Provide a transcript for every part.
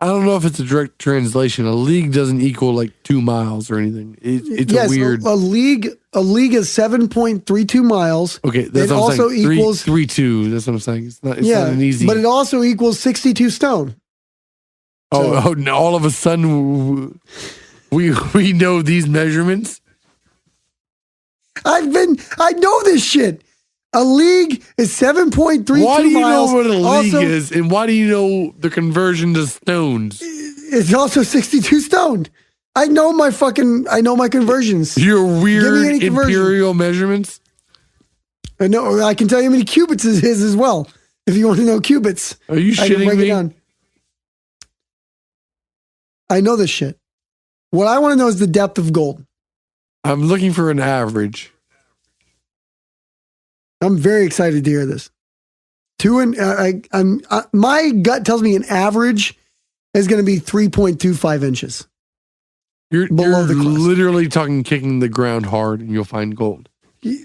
I don't know if it's a direct translation. A league doesn't equal like 2 miles or anything. It's a weird. A league is 7.32 miles. Okay, that's it what I'm also saying. equals 3.2. That's what I'm saying. It's not an easy. But it also equals 62 stone. Oh, no, all of a sudden we know these measurements. I know this shit. A league is 7.32 miles. Why do you know what a league is, and why do you know the conversion to stones? It's also 62 stone. I know my conversions. Your weird imperial measurements? I know. I can tell you how many cubits it is as well, if you want to know cubits. Are you shitting me? I know this shit. What I want to know is the depth of gold. I'm looking for an average. I'm very excited to hear this. My gut tells me an average is going to be 3.25 inches. You're literally talking kicking the ground hard and you'll find gold.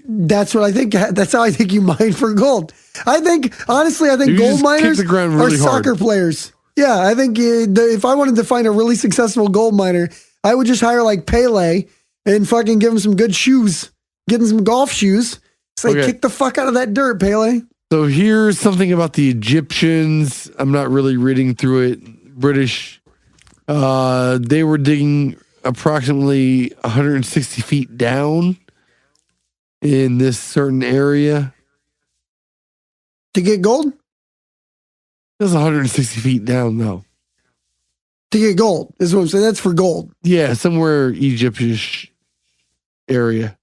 That's what I think. That's how I think you mine for gold. I think gold miners are soccer players. Yeah, I think if I wanted to find a really successful gold miner, I would just hire like Pele and fucking give him some good shoes, get him some golf shoes. Say, kick the fuck out of that dirt, Pele. So here's something about the Egyptians. I'm not really reading through it. British. They were digging approximately 160 feet down in this certain area. To get gold? That's 160 feet down, though. To get gold is what I'm saying. That's for gold. Yeah, somewhere Egyptish area.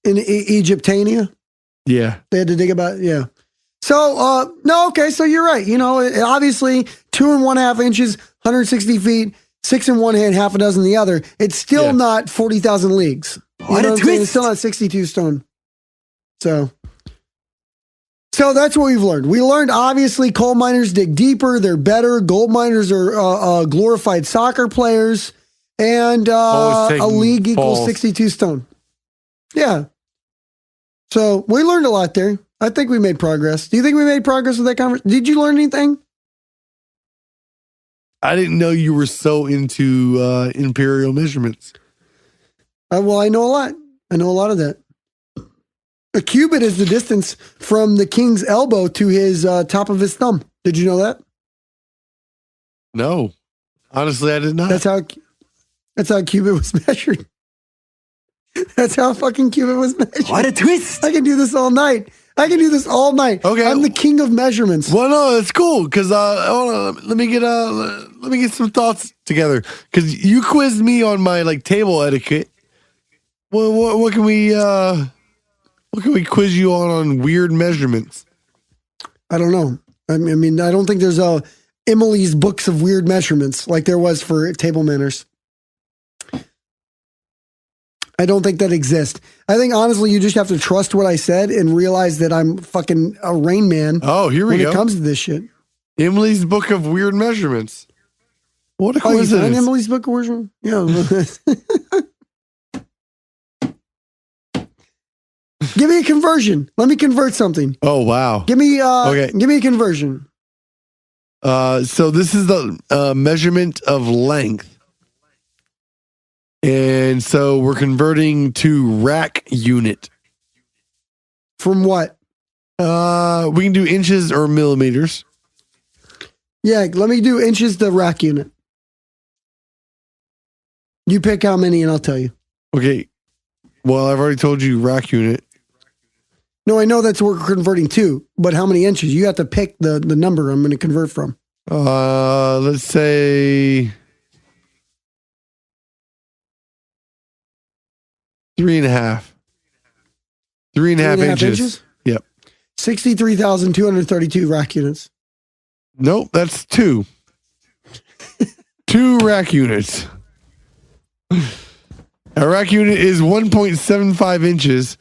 In Egyptania? Yeah. They had to dig about, yeah. So, no, okay, so you're right. You know, obviously 2.5 inches, 160 feet, 6 in one hand, half a dozen in the other. It's still not 40,000 leagues. What a twist. It's still not 62 stone. So that's what we've learned. We learned, obviously, coal miners dig deeper. They're better. Gold miners are glorified soccer players. And a league equals 62 stone. Yeah. So we learned a lot there. I think we made progress. Do you think we made progress with that conversation? Did you learn anything? I didn't know you were so into imperial measurements. Well, I know a lot. I know a lot of that. A cubit is the distance from the king's elbow to his top of his thumb. Did you know that? No. Honestly, I did not. That's how a cubit was measured. That's how a fucking cubit was measured. What a twist. I can do this all night. Okay. I'm the king of measurements. Well, no, it's cool because let me get some thoughts together because you quizzed me on my like table etiquette. Well, what can we quiz you on weird measurements? I don't know. I mean, I don't think there's Emily's books of weird measurements like there was for table manners. I don't think that exists. I think, honestly, you just have to trust what I said and realize that I'm fucking a Rain Man. Oh, here we go. When it comes to this shit. Emily's Book of Weird Measurements. What a coincidence. You found Emily's Book of Weird Measurements? Yeah. Give me a conversion. Let me convert something. Oh, wow. Give me a conversion. So this is the measurement of length. And so we're converting to rack unit. From what? We can do inches or millimeters. Yeah, let me do inches to rack unit. You pick how many and I'll tell you. Okay. Well, I've already told you rack unit. No, I know that's what we're converting to, but how many inches? You have to pick the number I'm going to convert from. Let's say 3.5. 3.5 inches. Yep. 63,232 rack units. Nope, that's 2. 2 rack units. A rack unit is 1.75 inches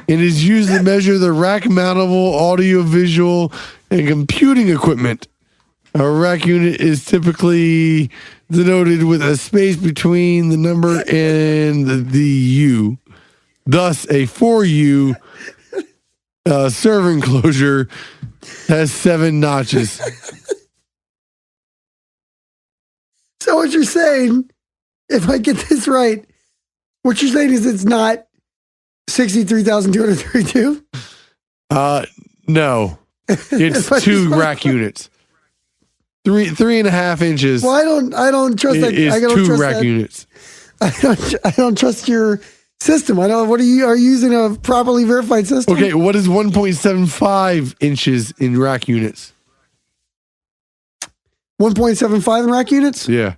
and is used to measure the rack mountable audiovisual and computing equipment. A rack unit is typically denoted with a space between the number and the U. Thus, a 4U serve enclosure has 7 notches. So what you're saying, if I get this right, what you're saying is it's not 63,232? No. It's 2 rack units. 3.5 inches. Well, I don't trust that. Is I don't 2 trust rack that. units. I don't trust your system. I don't. What are you using a properly verified system? Okay, what is 1.75 inches in rack units? 1.75 in rack units. Yeah.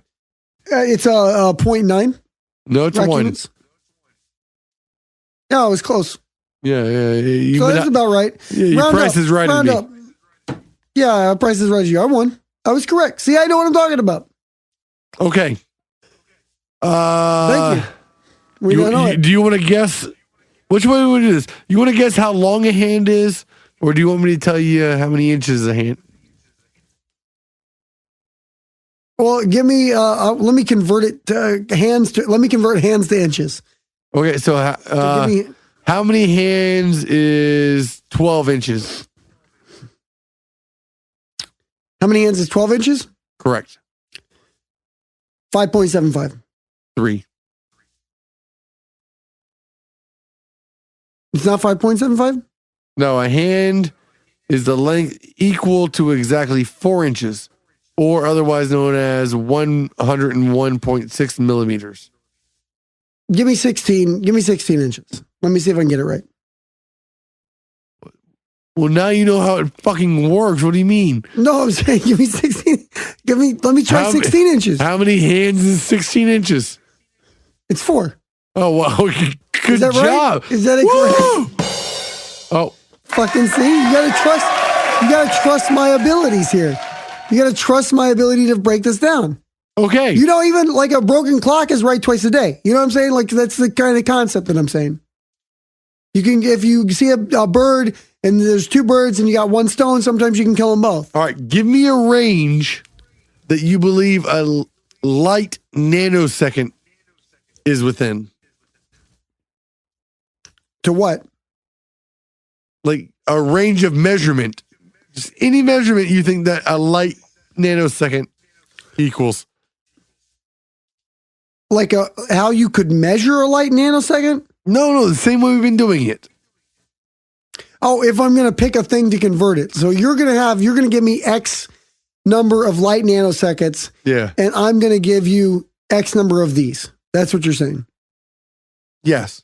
It's a 0.9 No, it's rack 1. units. Yeah, it was close. Yeah. So that's about right. Yeah, your Round price up, is right. round Me. up. Yeah, price is right as you. I won. I was correct. See, I know what I'm talking about. Okay. Thank you. We don't know it. Do you want to guess? Which way would we do this? You want to guess how long a hand is, or do you want me to tell you how many inches a hand? Well, give me. Let me convert it to hands. Let me convert hands to inches. Okay, so Give me. how many hands is 12 inches? How many hands is 12 inches? Correct. 5.75. 3. It's not 5.75? No, a hand is the length equal to exactly 4 inches, or otherwise known as 101.6 millimeters. Give me 16. Give me 16 inches. Let me see if I can get it right. Well, now you know how it fucking works. What do you mean? No, I'm saying give me 16. Let me try 16 inches. How many hands is 16 inches? It's 4. Oh, wow. Good Is that job. right? Is that Woo! Oh, fucking see? You gotta trust my abilities here. You gotta trust my ability to break this down. okay. You know, even like a broken clock is right twice a day. You know what I'm saying? Like that's the kind of concept that I'm saying. You can, if you see a bird and there's 2 birds and you got 1 stone, sometimes you can kill them both. All right. Give me a range that you believe a light nanosecond is within. To what? Like a range of measurement. Just any measurement you think that a light nanosecond equals. Like how you could measure a light nanosecond? No, the same way we've been doing it. Oh, if I'm going to pick a thing to convert it. So you're going to give me X number of light nanoseconds, Yeah. and I'm going to give you X number of these. That's what you're saying. Yes.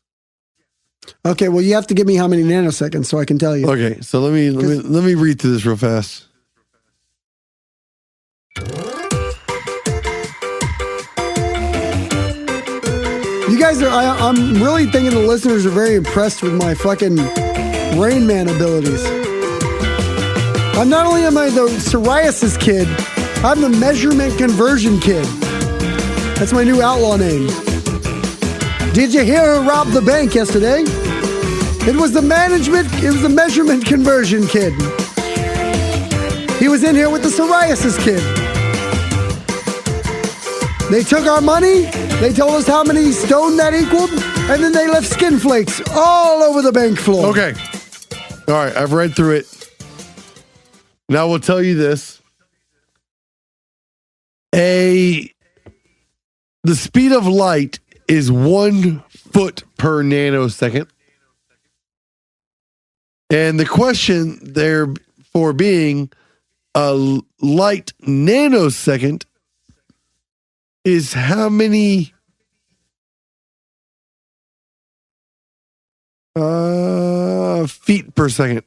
Okay, well, you have to give me how many nanoseconds so I can tell you. Okay, so let me read through this real fast. You guys are, I'm really thinking the listeners are very impressed with my fucking Rain Man abilities. I'm not only am I the psoriasis kid, I'm the measurement conversion kid. That's my new outlaw name. Did you hear who robbed the bank yesterday? It was the measurement conversion kid. He was in here with the psoriasis kid. They took our money, they told us how many stone that equaled, and then they left skin flakes all over the bank floor. Okay. All right, I've read through it. Now we'll tell you this. The speed of light is 1 foot per nanosecond. And the question therefore being a light nanosecond is how many feet per second.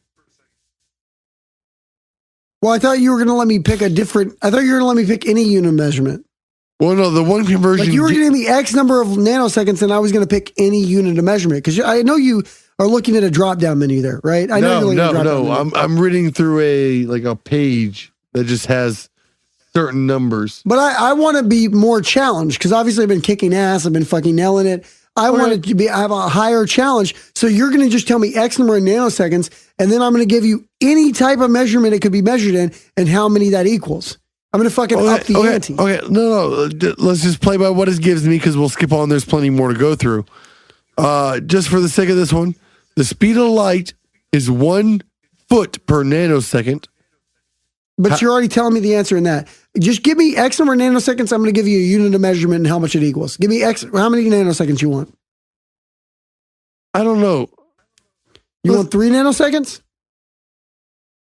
Well, I thought you were going to let me pick any unit measurement. Well, no, the one conversion. Like you were going to give me X number of nanoseconds and I was going to pick any unit of measurement. Because I know you are looking at a drop-down menu there, right? I know you're looking at a drop-down menu. I'm reading through a page that just has certain numbers. But I want to be more challenged because obviously I've been kicking ass. I've been fucking nailing it. I want it to have a higher challenge. So you're going to just tell me X number of nanoseconds, and then I'm going to give you any type of measurement it could be measured in and how many that equals. I'm going to fucking up the ante. Okay, no. Let's just play by what it gives me because we'll skip on. There's plenty more to go through. Just for the sake of this one, the speed of light is 1 foot per nanosecond. But you're already telling me the answer in that. Just give me X number of nanoseconds. I'm going to give you a unit of measurement and how much it equals. Give me X. How many nanoseconds you want? I don't know. You want 3 nanoseconds?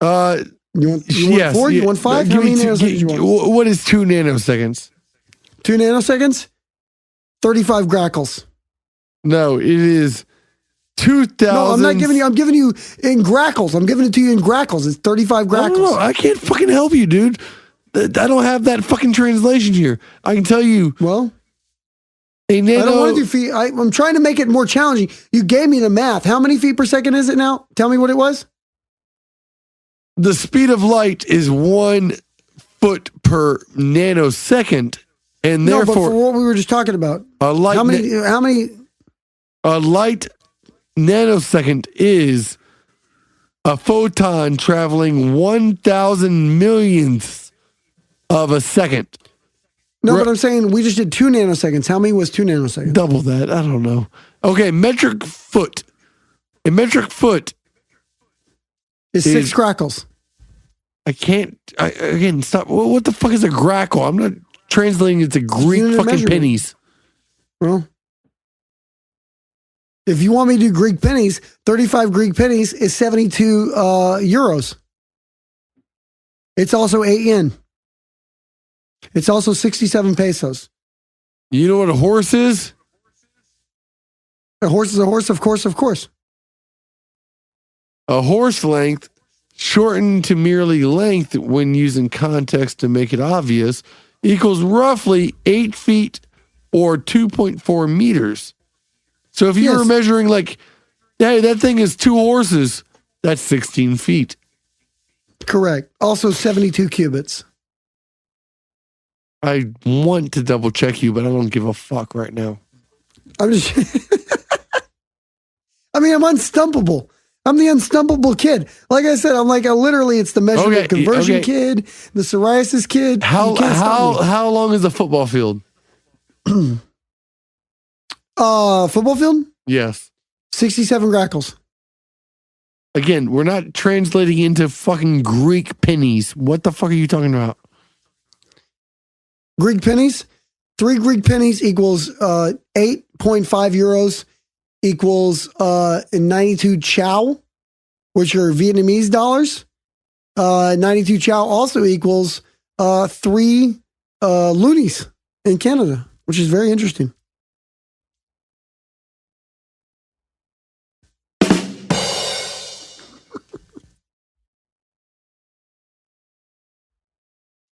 You want yes, 4? You want 5? How many nanoseconds you want? What is 2 nanoseconds? 2 nanoseconds? 35 grackles. No, it is 2,000. No, I'm not giving you. I'm giving you in grackles. I'm giving it to you in grackles. It's 35 grackles. No, I can't fucking help you, dude. I don't have that fucking translation here. I can tell you. Well, a nano, I don't want to do feet. I'm trying to make it more challenging. You gave me the math. How many feet per second is it now? Tell me what it was. The speed of light is 1 foot per nanosecond, and No, but therefore for what we were just talking about, a light how many? a light nanosecond is a photon traveling 1,000 millionths of a second. No, but I'm saying we just did 2 nanoseconds. How many was 2 nanoseconds? Double that. I don't know. Okay, metric foot. A metric foot It's 6 grackles. I can't. Again, stop. What the fuck is a grackle? I'm not translating it to Greek Unit of fucking measurement. pennies. Well, if you want me to do Greek pennies, 35 Greek pennies is 72 euros. It's also 8 yen. It's also 67 pesos. You know what a horse is? A horse is a horse, of course, of course. A horse length shortened to merely length when using context to make it obvious equals roughly 8 feet or 2.4 meters. So if you Yes. were measuring like, hey, that thing is 2 horses, that's 16 feet. Correct. Also 72 cubits. I want to double check you, but I don't give a fuck right now. I'm just. I mean, I'm unstumpable. I'm the unstumpable kid. Like I said, I'm like literally, it's the measurement conversion kid, the psoriasis kid. You can't stop me. How long is a football field? Football field, Yes. 67 grackles. Again, we're not translating into fucking Greek pennies. What the fuck are you talking about? Greek pennies, 3 Greek pennies equals 8.5 euros equals 92 chow, which are Vietnamese dollars. 92 chow also equals 3 loonies in Canada, which is very interesting.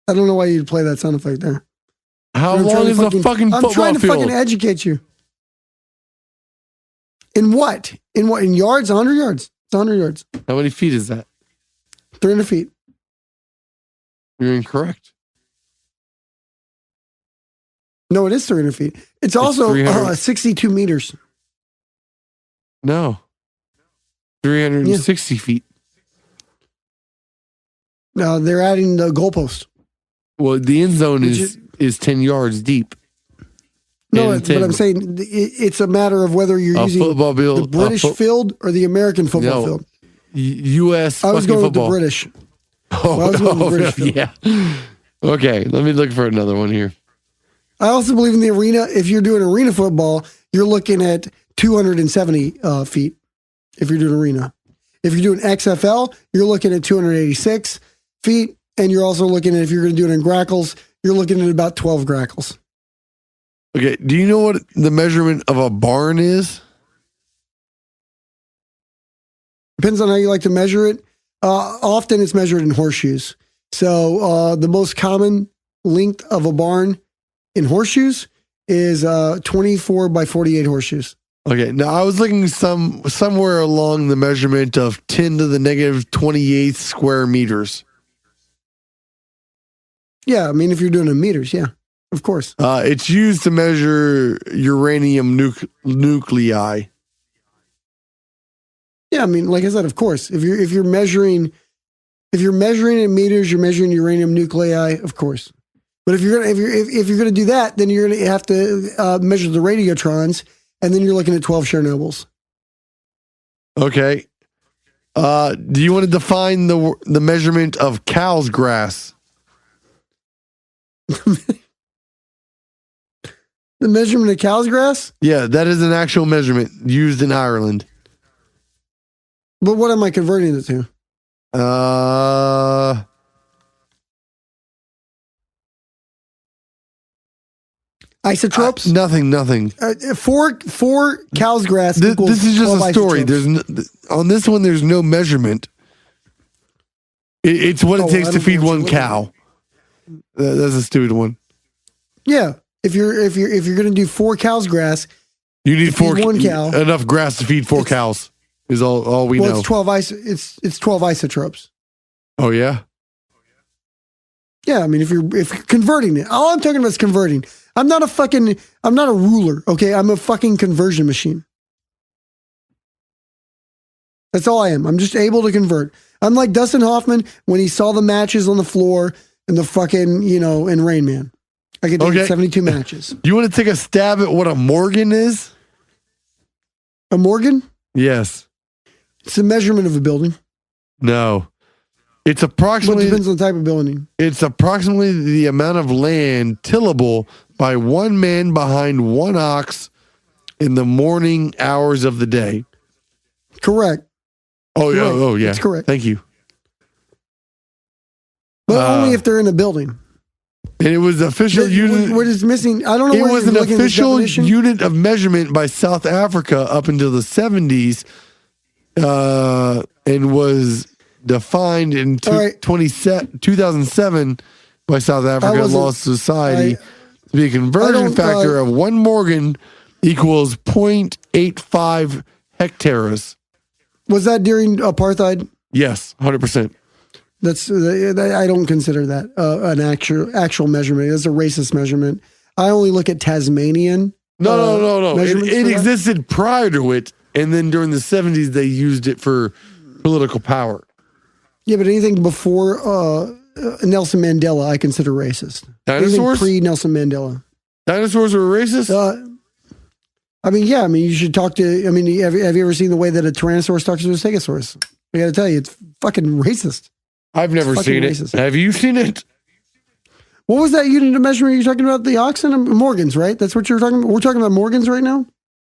I don't know why you'd play that sound effect there. How I'm long trying to is a fucking I'm football trying to field? fucking educate you. In what? In what? In yards? 100 yards. It's 100 yards. How many feet is that? 300 feet. You're incorrect. No, it is 300 feet. It's also 300. 62 meters. No. 360 feet. No, they're adding the goalpost. Well, the end zone Which is 10 yards deep. No, And but 10. I'm saying it's a matter of whether you're A using football field, the British field or the American football No. field. U.S. I was fucking going football. with the British. Oh, I was going with the British field. yeah. Okay, let me look for another one here. I also believe in the arena. If you're doing arena football, you're looking at 270 feet. If you're doing arena, if you're doing XFL, you're looking at 286 feet, and you're also looking at, if you're going to do it in grackles, you're looking at about 12 grackles. Okay, do you know what the measurement of a barn is? Depends on how you like to measure it. Often it's measured in horseshoes. So the most common length of a barn in horseshoes is 24 by 48 horseshoes. Okay, now I was looking somewhere along the measurement of 10 to the negative 28 square meters. Yeah, I mean, if you're doing it in meters, yeah, of course. It's used to measure uranium nuclei. Yeah, I mean, like I said, of course. If you're measuring in meters, you're measuring uranium nuclei, of course. But if you're gonna do that, then you're gonna have to measure the radiotrons, and then you're looking at 12 Chernobyls. Okay. Do you want to define the measurement of cow's grass? The measurement of cow's grass? Yeah, that is an actual measurement used in Ireland. But what am I converting it to? Isotropes? Nothing. Four cow's grass. equals This is just 12 a story. isotropes. On this one, there's no measurement. It's what it takes I to don't feed know what one you're cow. That's a stupid one. Yeah. If you're gonna do 4 cow's grass, You need feed one cow. enough grass to feed 4 cows. Is all we know. it's 12 it's 12 isotropes. Oh yeah. Yeah, I mean if you're converting it. All I'm talking about is converting. I'm not a ruler, okay? I'm a fucking conversion machine. That's all I am. I'm just able to convert. I'm like Dustin Hoffman when he saw the matches on the floor in the fucking, in Rain Man. I could do 72 matches. You want to take a stab at what a Morgan is? A Morgan? Yes. It's a measurement of a building. No. It's Well, it approximately depends on the type of building. It's approximately the amount of land tillable by one man behind one ox in the morning hours of the day. Correct. Oh yeah, Right. oh yeah. That's correct. Thank you. But only if they're in a building. And it was official unit. What is missing? I don't know. It where was you're an looking at this official definition. unit of measurement by South Africa up until the 70s, and was defined in All right. 2007 by South Africa wasn't- Law Society to be a I conversion don't, factor of 1 Morgan equals 0.85 hectares. Was that during apartheid? Yes, 100%. I don't consider that an actual measurement. It's a racist measurement. I only look at Tasmanian. No. measurements It for that? existed prior to it, and then during the 70s, they used it for political power. Yeah, but anything before Nelson Mandela, I consider racist. Dinosaurs? Pre Nelson Mandela. Dinosaurs were racist? You should talk to. Have you ever seen the way that a Tyrannosaurus talks to a Stegosaurus? I got to tell you, it's fucking racist. I've never seen it. racist. Have you seen it? What was that unit of measurement you're talking about? The oxen? Morgans, right? That's what you're talking about? We're talking about Morgans right now?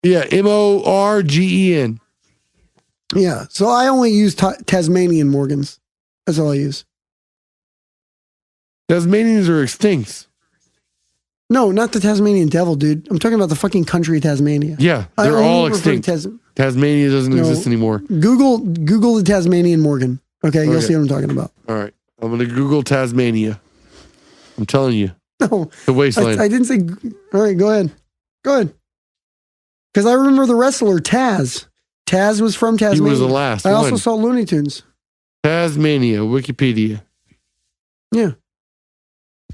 Yeah, Morgen. Yeah. So I only use Tasmanian Morgans. That's all I use. Tasmanians are extinct. No, not the Tasmanian devil, dude. I'm talking about the fucking country of Tasmania. Yeah, I they're only all refer to extinct. Tasmania doesn't exist anymore. Google the Tasmanian Morgan. Okay, you'll see what I'm talking about. All right. I'm going to Google Tasmania. I'm telling you. No, The wasteland. I didn't say. All right, go ahead. Because I remember the wrestler Taz. Taz was from he Tasmania. was the last I also one. saw Looney Tunes. Tasmania, Wikipedia. Yeah.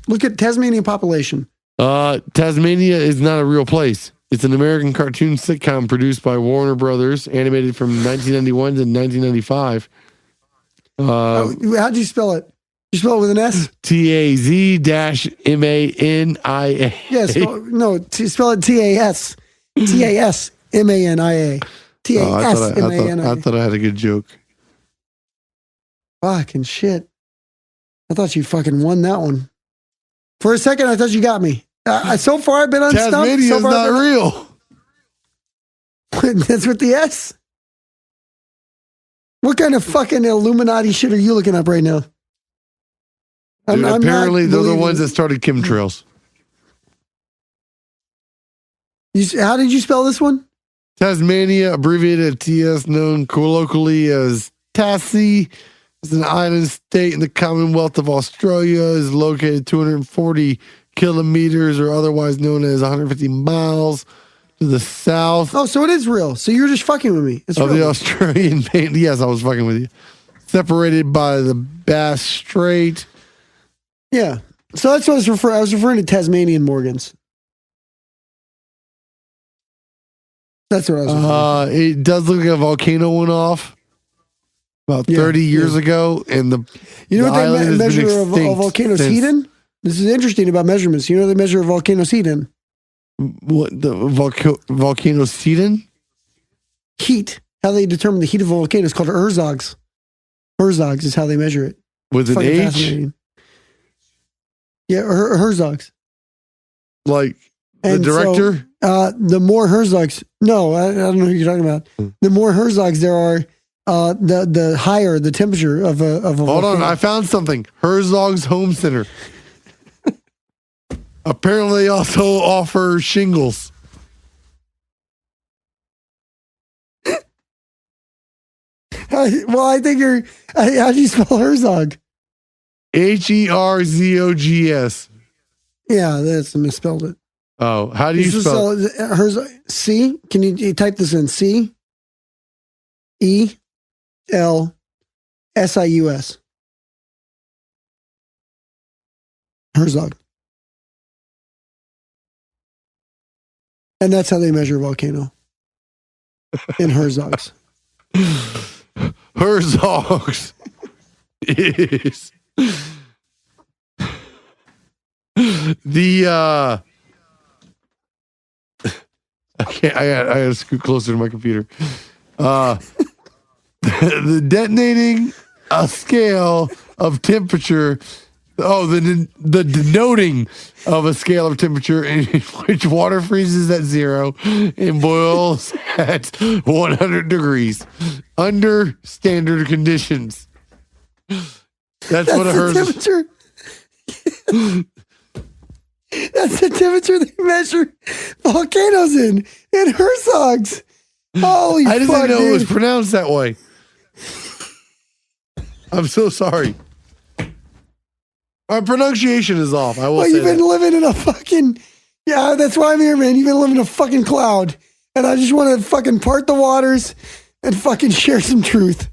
Look at Tasmanian population. Tasmania is not a real place. It's an American cartoon sitcom produced by Warner Brothers, animated from 1991 to 1995. How'd you spell it? You spell it with an S? TAZ-MANIA. Yes. Spell it T-A-S. T-A-S-M-A-N-I-A. I T-A-S-M-A-N-I-A. thought I had a good joke. Fucking shit. I thought you fucking won that one. For a second, I thought you got me. So far, I've been unstumped. Tasmania So is far, not real. That's with the S? What kind of fucking Illuminati shit are you looking up right now? Dude, I'm apparently, not they're the believing- ones that started chemtrails. How did you spell this one? Tasmania, abbreviated TS, known colloquially as Tassie, is an island state in the Commonwealth of Australia. Is located 240 kilometers, or otherwise known as 150 miles, to the south Oh, so it is real. So you're just fucking with me. It's of real. the Australian main. Yes, I was fucking with you. Separated by the Bass Strait. Yeah. So that's what I was referring. I was referring to Tasmanian Morgans. That's what I was referring to. It does look like a volcano went off about 30 years ago, and the You know the what they island has been measure a extinct volcano's since- heat in? This is interesting about measurements. You know they measure a volcano's heat in? What the volcano Sidon? Heat. How they determine the heat of a volcano is called Herzogs. Herzogs is how they measure it. With an Fucking H? fascinating. Yeah, Herzog's. Like the And director? So, the more Herzogs, no, I don't know who you're talking about. The more Herzogs there are, the higher the temperature of a Hold volcano. on, I found something. Herzog's Home Center. Apparently, they also offer shingles. Well, I think you're. How do you spell Herzog? Herzogs. Yeah, that's misspelled it. Oh, how do you spell it? Herzog? C? Can you type this in? C-E-L-S-I-U-S. Herzog. And that's how they measure a volcano. In Herzogs. Herzog's is the I gotta scoot closer to my computer. The detonating a scale of temperature. Oh, the denoting of a scale of temperature in which water freezes at 0 and boils at 100 degrees under standard conditions. That's what it hurts. Temperature. That's the temperature they measure volcanoes in Herzogs. Holy I didn't fuck, know dude. it was pronounced that way. I'm so sorry. My pronunciation is off. I will Well, say you've been that. living in a fucking. Yeah, that's why I'm here, man. You've been living in a fucking cloud. And I just want to fucking part the waters and fucking share some truth.